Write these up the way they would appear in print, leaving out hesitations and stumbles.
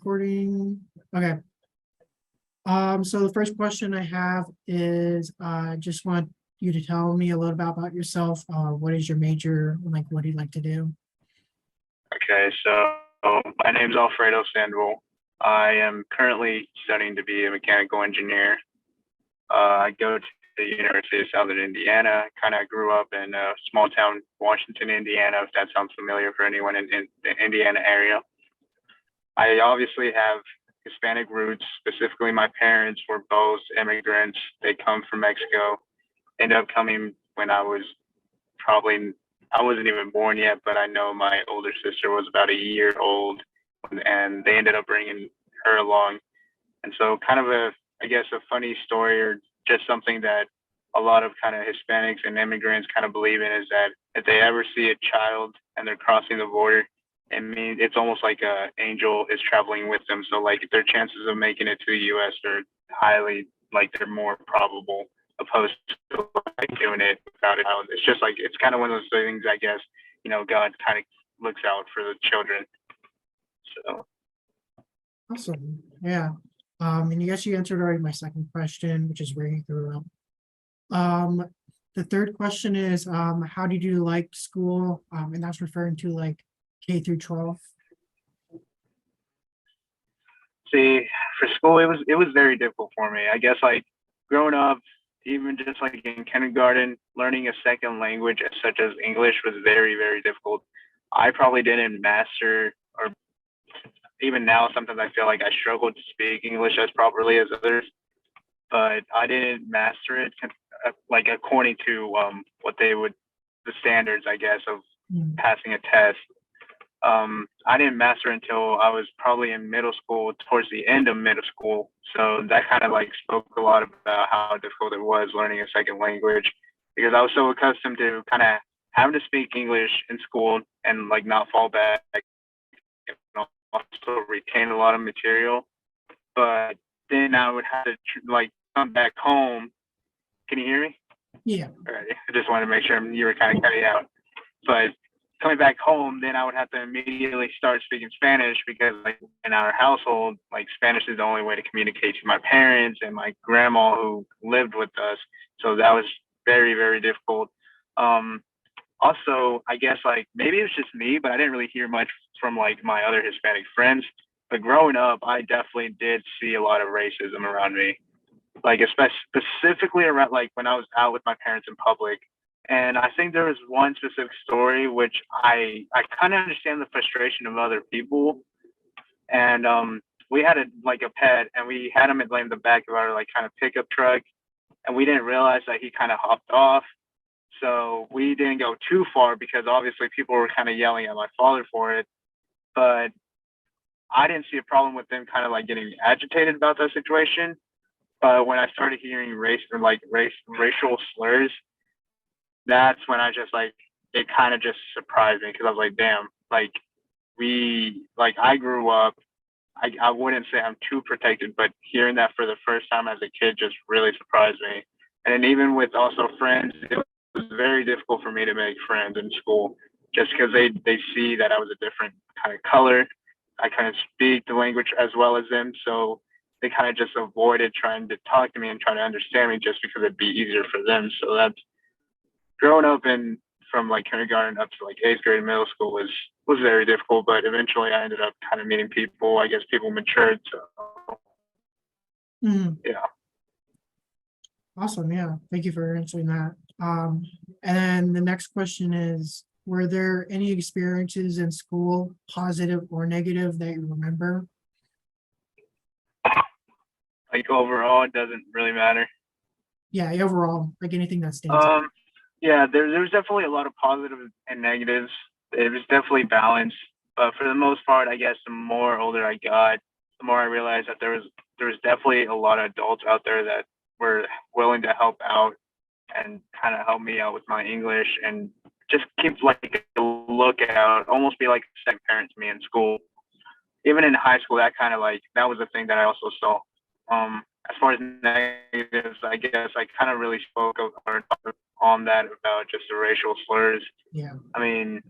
recording. Okay. So the first question I have is, just want you to tell me a little bit about yourself. What is your major? Like, what do you like to do? Okay, so my name's Alfredo Sandoval. I am currently studying to be a mechanical engineer. I go to the University of Southern Indiana. Kind of grew up in a small town, Washington, Indiana, if that sounds familiar for anyone in the Indiana area. I obviously have Hispanic roots. Specifically, my parents were both immigrants. They come from Mexico. Ended up coming when I wasn't even born yet, but I know my older sister was about a year old, and they ended up bringing her along. And so, kind of I guess, a funny story, or just something that a lot of kind of Hispanics and immigrants kind of believe in, is that if they ever see a child and they're crossing the border, it means it's almost like a angel is traveling with them. So like their chances of making it to the U.S. are highly, like, they're more probable, opposed to like doing it without it. It's just like it's kind of one of those things, I guess. God kind of looks out for the children. So Awesome. Yeah. And you guess you answered already my second question, which is where you grew up. The third question is, how did you like school? And that's referring to like K through 12. see, for school, it was very difficult for me. I guess, like, growing up, even just like in kindergarten, learning a second language such as English was very, very difficult. I probably didn't master, or even now, sometimes I feel like I struggle to speak English as properly as others, but I didn't master it like according to the standards, I guess, of Mm. passing a test. I didn't master until I was probably in middle school, towards the end of middle school. So that kind of like spoke a lot about how difficult it was learning a second language, because I was so accustomed to kind of having to speak English in school and like not fall back, and also retain a lot of material. But then I would have to like come back home. Can you hear me? Yeah. All right. I just wanted to make sure you were kind of cutting out. But coming back home, then I would have to immediately start speaking Spanish, because like in our household, like Spanish is the only way to communicate to my parents and my grandma who lived with us. So that was very, very difficult. Um, Also, I guess like maybe it was just me, but I didn't really hear much from like my other Hispanic friends. But growing up, I definitely did see a lot of racism around me, like especially specifically around like when I was out with my parents in public. And I think there was one specific story which I kind of understand the frustration of other people. And we had a pet, and we had him in like the back of our like kind of pickup truck, and we didn't realize that he kind of hopped off. So we didn't go too far, because obviously people were kind of yelling at my father for it. But I didn't see a problem with them kind of like getting agitated about that situation. But when I started hearing racial slurs, that's when I just like, it kind of just surprised me, because I was like, damn, like I grew up. I wouldn't say I'm too protected, but hearing that for the first time as a kid just really surprised me. And then even with also friends, it was very difficult for me to make friends in school, just because they see that I was a different kind of color. I kind of speak the language as well as them, so they kind of just avoided trying to talk to me and try to understand me, just because it'd be easier for them. So that's growing up in from like kindergarten up to like eighth grade middle school was very difficult. But eventually I ended up kind of meeting people. I guess people matured. So Mhm. yeah. Awesome. Yeah. Thank you for answering that. And then the next question is, were there any experiences in school, positive or negative, that you remember? Like overall, it doesn't really matter. Yeah, overall, like anything that stands out. Um, yeah, there's definitely a lot of positives and negatives. It was definitely balanced, but for the most part, I guess the more older I got, the more I realized that there was definitely a lot of adults out there that were willing to help out and kind of help me out with my English, and just keep like a lookout, almost be like a second parent to me in school. Even in high school, that kind of like that was the thing that I also saw. As far as negatives, I guess I kind of really spoke on that about just the racial slurs. Yeah. I mean,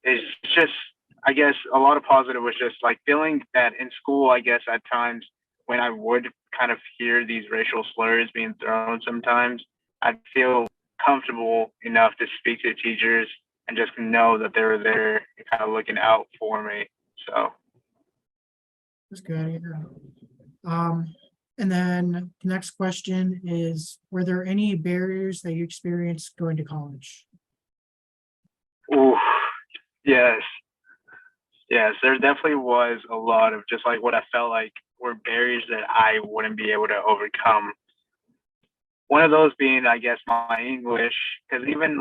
it's just I guess a lot of positive was just like feeling that in school, I guess at times when I would kind of hear these racial slurs being thrown sometimes, I'd feel comfortable enough to speak to teachers and just know that they were there and kind of looking out for me. So That's good. Yeah. And then the next question is, were there any barriers that you experienced going to college? ooh, yes, yes, there definitely was a lot of just like what I felt like were barriers that I wouldn't be able to overcome. One of those being, I guess, my English, because even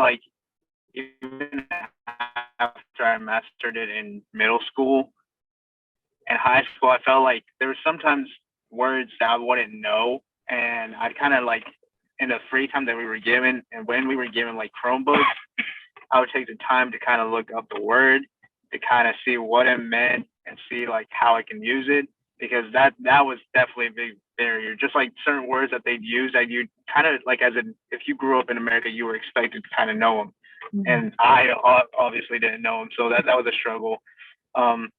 after I mastered it in middle school and high school, I felt like there were sometimes words that I wouldn't know, and I'd kind of like in the free time that we were given, and when we were given like Chromebooks, I would take the time to kind of look up the word to kind of see what it meant and see like how I can use it, because that was definitely a big barrier. Just like certain words that they'd use that you kind of like if you grew up in America, you were expected to kind of know them, and I obviously didn't know them, so that was a struggle. Um,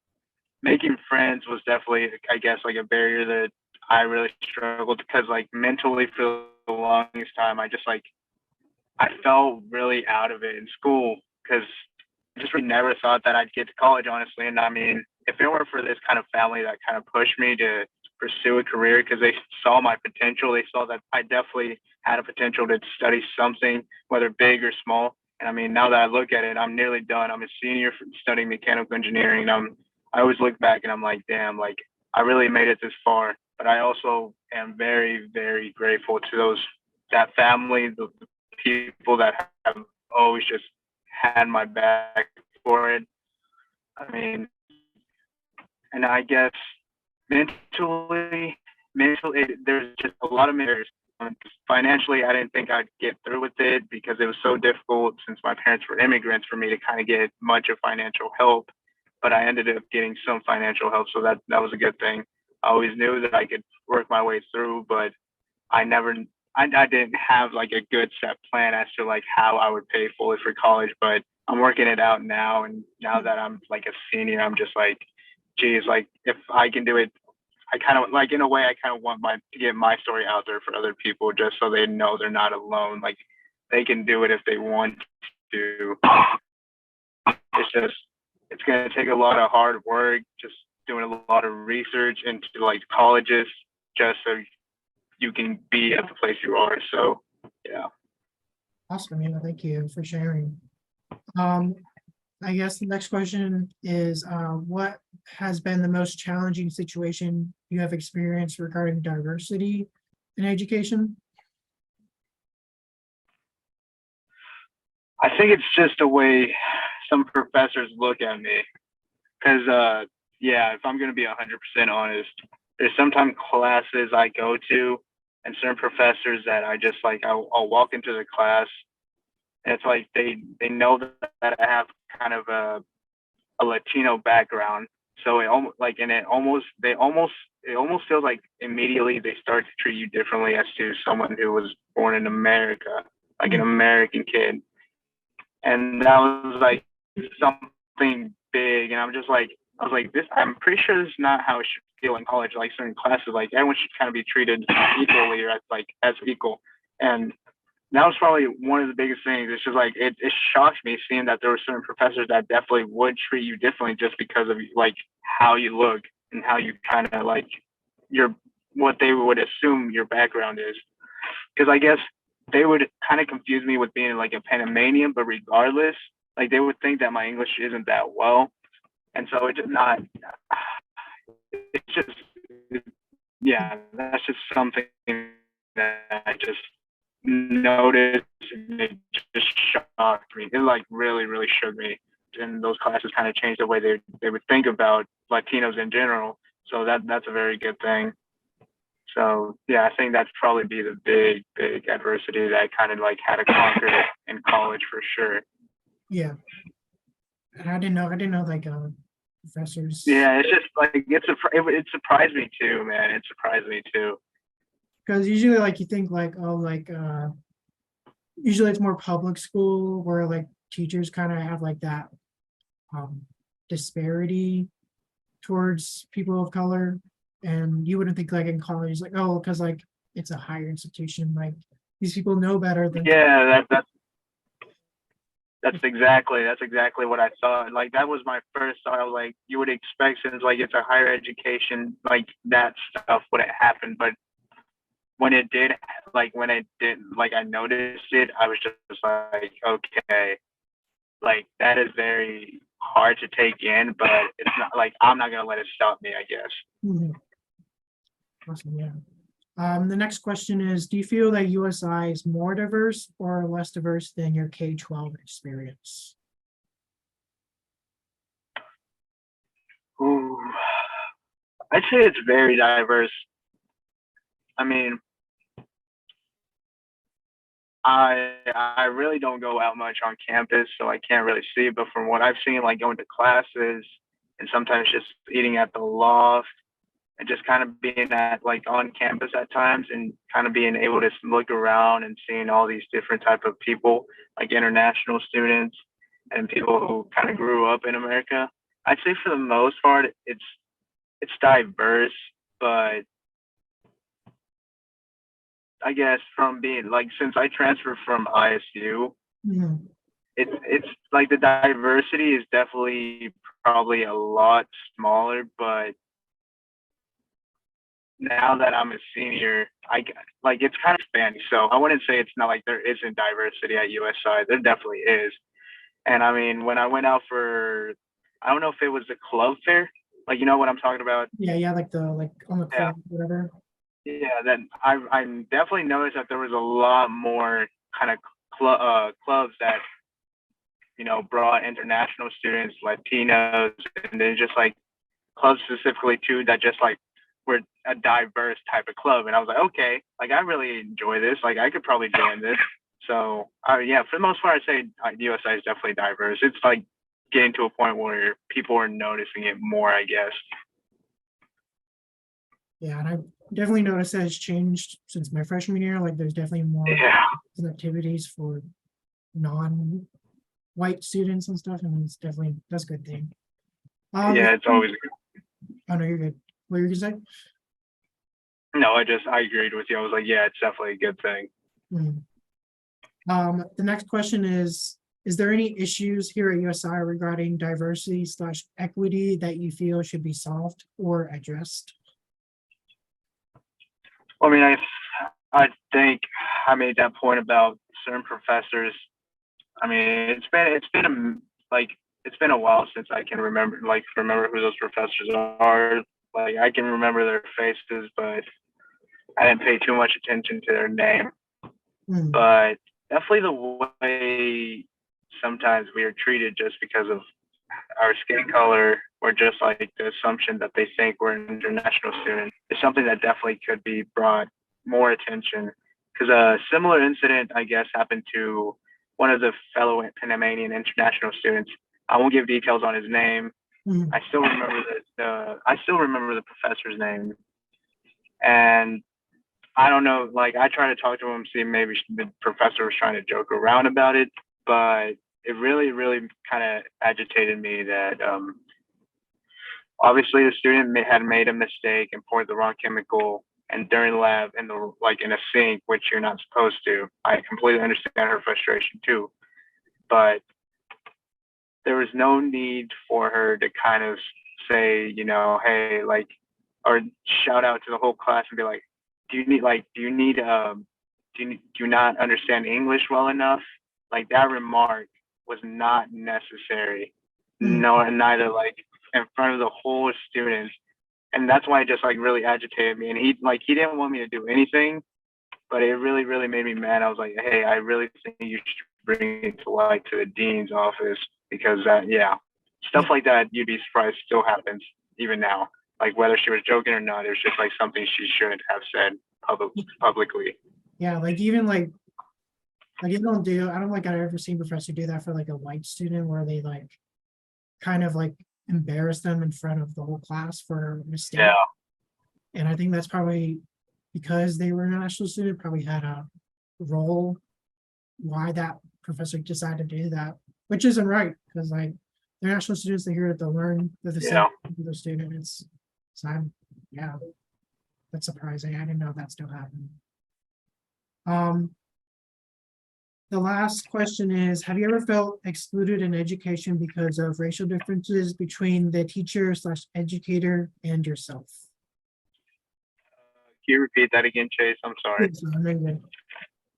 Making friends was definitely, I guess, like a barrier that I really struggled because like mentally for the longest time, I felt really out of it in school because I just really never thought that I'd get to college, honestly. And I mean, if it weren't for this kind of family that kind of pushed me to pursue a career because they saw my potential, they saw that I definitely had a potential to study something, whether big or small. And I mean, now that I look at it, I'm nearly done. I'm a senior studying mechanical engineering. And I always look back and I'm like, damn, like I really made it this far. But I also am very, very grateful to that family, the people that have always just had my back for it. I mean, and I guess there's just a lot of mirrors. Financially, I didn't think I'd get through with it because it was so difficult since my parents were immigrants for me to kind of get much of financial help. But I ended up getting some financial help, so that was a good thing. I always knew that I could work my way through, but I never, I didn't have like a good set plan as to like how I would pay fully for college. But I'm working it out now, and now that I'm like a senior, I'm just like, geez, like if I can do it, I kind of like in a way I kind of want to get my story out there for other people just so they know they're not alone. Like they can do it if they want to. It's going to take a lot of hard work, just doing a lot of research into like colleges just so you can be at the place you are. So yeah. Awesome. Yeah, thank you for sharing. I guess the next question is, what has been the most challenging situation you have experienced regarding diversity in education? I think it's just the way some professors look at me. Because, yeah, if I'm going to be 100% honest, there's sometimes classes I go to and certain professors that I just like, I'll walk into the class and it's like they know that I have kind of a Latino background. So it almost like, and it almost feels like immediately they start to treat you differently as to someone who was born in America, like an American kid. And that was like something big. And I was like, I'm pretty sure this is not how it should feel in college. Like certain classes, like everyone should kind of be treated equally or as equal. And that was probably one of the biggest things. It's just like, it shocked me seeing that there were certain professors that definitely would treat you differently just because of like how you look and how you kind of like what they would assume your background is. Because I guess they would kind of confuse me with being like a Panamanian, but regardless, like they would think that my English isn't that well. And so it's just, yeah, that's just something that I just noticed and it just shocked me. It like really, really shook me. And those classes kind of changed the way they would think about Latinos in general. So that's a very good thing. So yeah, I think that's probably be the big adversity that I kind of like had to conquer in college for sure. Yeah. And I didn't know like professors. Yeah, it's just like it surprised me too, man. It surprised me too. Because usually like you think like, oh, like usually it's more public school where like teachers kind of have like that disparity towards people of color. And you wouldn't think like in college, like, oh, because like it's a higher institution, like these people know better than. Yeah, that's exactly what I thought. Like that was my first thought. I was like, you would expect since like it's a higher education, like that stuff wouldn't happen. But when it did, like I noticed it, I was just like, okay, like that is very hard to take in, but it's not like I'm not gonna let it stop me, I guess. Mhm. Awesome, yeah. The next question is, do you feel that USI is more diverse or less diverse than your K-12 experience? Ooh, I'd say it's very diverse. I mean, I really don't go out much on campus, so I can't really see. But from what I've seen, like going to classes and sometimes just eating at the loft and just kind of being at like on campus at times and kind of being able to look around and seeing all these different type of people, like international students and people who kind of grew up in America. I'd say for the most part, it's diverse, but I guess from being like since I transferred from ISU, Mhm. it's like the diversity is definitely probably a lot smaller, but now that I'm a senior, like it's kind of expanding. So I wouldn't say it's not like there isn't diversity at USI. There definitely is. And I mean, when I went out for, I don't know if it was the club fair, like you know what I'm talking about. Yeah, like the like on the Yeah, court, whatever. yeah. Then I definitely noticed that there was a lot more kind of clubs that brought international students, Latinos, and then just like clubs specifically too that just like were a diverse type of club. And I was like, okay, like I really enjoy this. Like I could probably join this. So yeah, for the most part, I'd say USI is definitely diverse. It's like getting to a point where people are noticing it more, I guess. Yeah, and I definitely noticed that it's changed since my freshman year. Like there's definitely more Yeah, activities for non-white students and stuff, and it's definitely that's a good thing. yeah, it's always Oh no, you're good. What were you gonna say? no. I agreed with you. I was like, yeah, it's definitely a good thing. Mhm. The next question is there any issues here at USI regarding diversity/equity that you feel should be solved or addressed? I mean, I think I made that point about certain professors. I mean, it's been like it's been a while since I can remember who those professors are. Like I can remember their faces, but I didn't pay too much attention to their name. Hmm. But definitely the way sometimes we are treated just because of our skin color or just like the assumption that they think we're an international student is something that definitely could be brought more attention. Because a similar incident, I guess, happened to one of the fellow Panamanian international students. I won't give details on his name. Hmm. I still remember the professor's name, and I don't know. Like I tried to talk to him, see maybe the professor was trying to joke around about it, but it really, really kind of agitated me that obviously the student had made a mistake and poured the wrong chemical and during lab in a sink, which you're not supposed to. I completely understand her frustration too, but there was no need for her to kind of say, hey, like, or shout out to the whole class and be like, do you not understand English well enough? Like that remark was not necessary. Hmm. No, neither like in front of the whole students. And that's why it just like really agitated me. And he didn't want me to do anything, but it really, really made me mad. I was like, hey, I really think you should bring it to light to the dean's office because stuff like that, you'd be surprised still happens even now. Like whether she was joking or not, it was just like something she shouldn't have said publicly. Yeah, like even like you don't do, I don't like I've ever seen professor do that for like a white student where they like kind of like embarrass them in front of the whole class for a mistake. Yeah, And I think that's probably because they were an international student, probably had a role why that professor decided to do that, which isn't right because like international students, they're here to learn, they're the same Yeah. for the students. So yeah, that's surprising. I didn't know that still happened. The last question is, have you ever felt excluded in education because of racial differences between the teacher slash educator and yourself? Can you repeat that again, Chase? I'm sorry. Yes, I'm very good.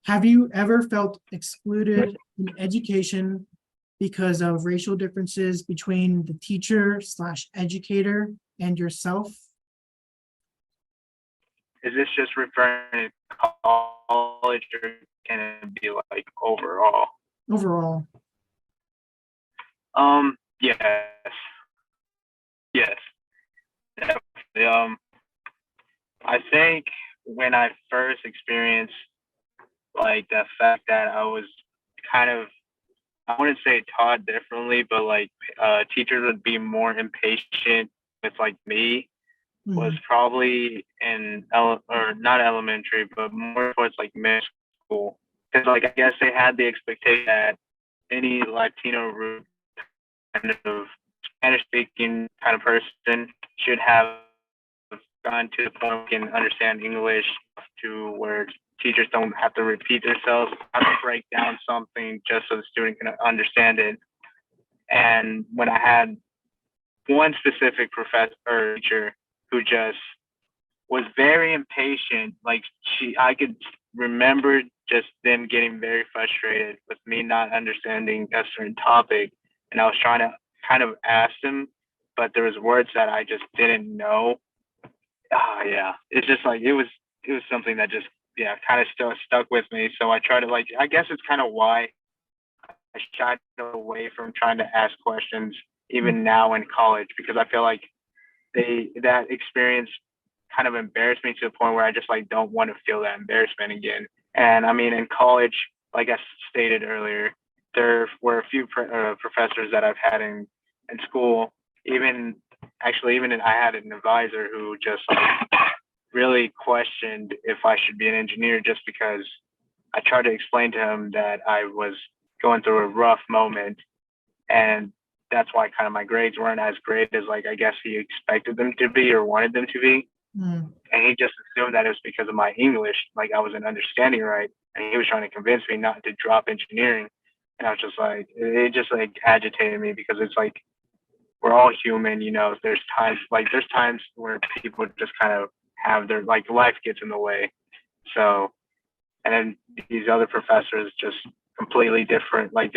Have you ever felt excluded in education because of racial differences between the teacher slash educator and yourself? Is this just referring to college, or can it be like overall? Overall, Yes, yes, definitely. I think when I first experienced like the fact that I was kind of, I wouldn't say taught differently, but like teachers would be more impatient with like me, was mhm, probably in or not elementary, but more towards like middle school. Because like I guess they had the expectation that any Latino root kind of Spanish speaking kind of person should have gone to the point where can understand English to where teachers don't have to repeat themselves, have to break down something just so the student can understand it. And when I had one specific professor or teacher who just was very impatient, like I could remember just them getting very frustrated with me not understanding a certain topic, and I was trying to kind of ask them, but there was words that I just didn't know. Yeah, it's just like it was something that just yeah kind of still stuck with me. So I try to like I guess it's kind of why I shied away from trying to ask questions even now in college, because I feel like that experience kind of embarrassed me to the point where I just like don't want to feel that embarrassment again. And I mean, in college, like I stated earlier, there were a few professors that I've had in school. Even actually, I had an advisor who just like really questioned if I should be an engineer, just because I tried to explain to him that I was going through a rough moment, and that's why kind of my grades weren't as great as like I guess he expected them to be or wanted them to be. mm, And he just assumed that it was because of my English, like I wasn't understanding right, and he was trying to convince me not to drop engineering. And I was just like, it just like agitated me, because it's like we're all human, you know. There's times where people just kind of have their like life gets in the way. So, and then these other professors just completely different. Like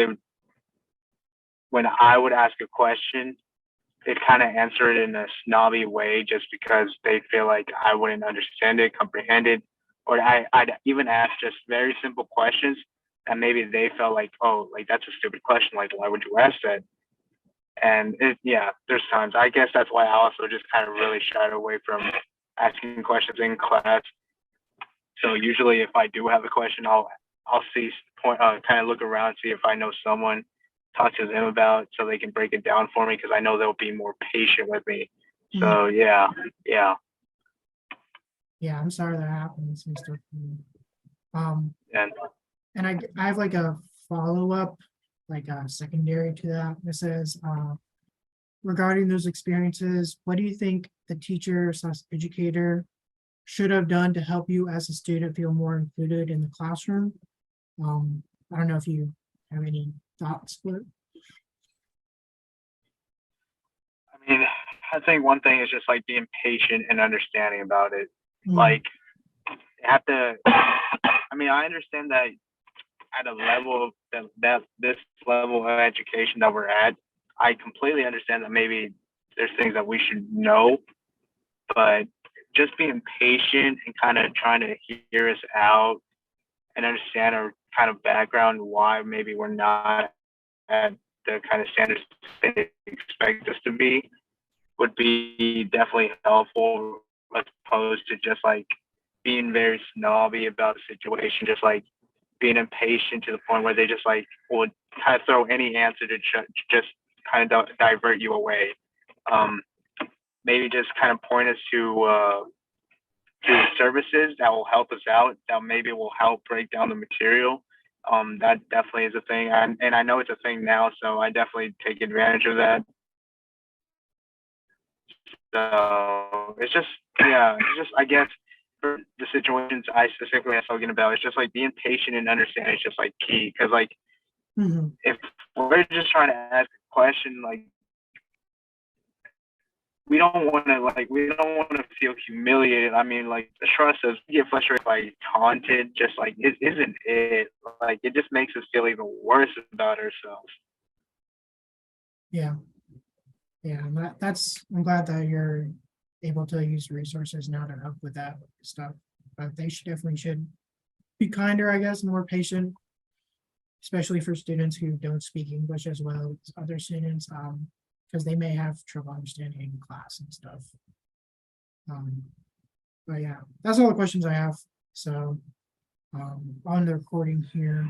when I would ask a question, they'd kind of answer it in a snobby way just because they feel like I wouldn't understand it, comprehend it. Or I'd even ask just very simple questions and maybe they felt like, oh, like that's a stupid question. Like, why would you ask that? And yeah, there's times. I guess that's why I also just kind of really shied away from asking questions in class. So usually, if I do have a question, I'll see kind of look around, see if I know someone, talk to them about, so they can break it down for me, because I know they'll be more patient with me. mm. So yeah, yeah, Yeah, I'm sorry that happens, Mr. Um, and and I have like a follow-up, like a secondary to that. This says, regarding those experiences, what do you think the teacher slash educator should have done to help you as a student feel more included in the classroom? I don't know if you have any thoughts, but I mean, I think one thing is just like being patient and understanding about it. mm, Like, you have to. I mean, I understand that at a level that this level of education that we're at, I completely understand that maybe there's things that we should know, but just being patient and kind of trying to hear us out and understand our kind of background, why maybe we're not at the kind of standards they expect us to be, would be definitely helpful, as opposed to just like being very snobby about the situation, just like being impatient to the point where they just like would kind of throw any answer to just kind of divert you away. Um, Maybe just kind of point us to services that will help us out, that maybe will help break down the material, That definitely is a thing, and I know it's a thing now, so I definitely take advantage of that. So it's just, yeah, it's just, I guess for the situations I specifically have spoken about, it's just like being patient and understanding is just like key. Cause like Mhm. if we're just trying to ask a question, like we don't want to feel humiliated. I mean, like trust us, we get frustrated, like taunted, just like it isn't it. Like it just makes us feel even worse about ourselves. Yeah, yeah, and I'm glad that you're able to use resources now to help with that stuff. But they should be kinder, I guess, more patient, especially for students who don't speak English as well as other students, because they may have trouble understanding in class and stuff. But yeah, that's all the questions I have. So on the recording here.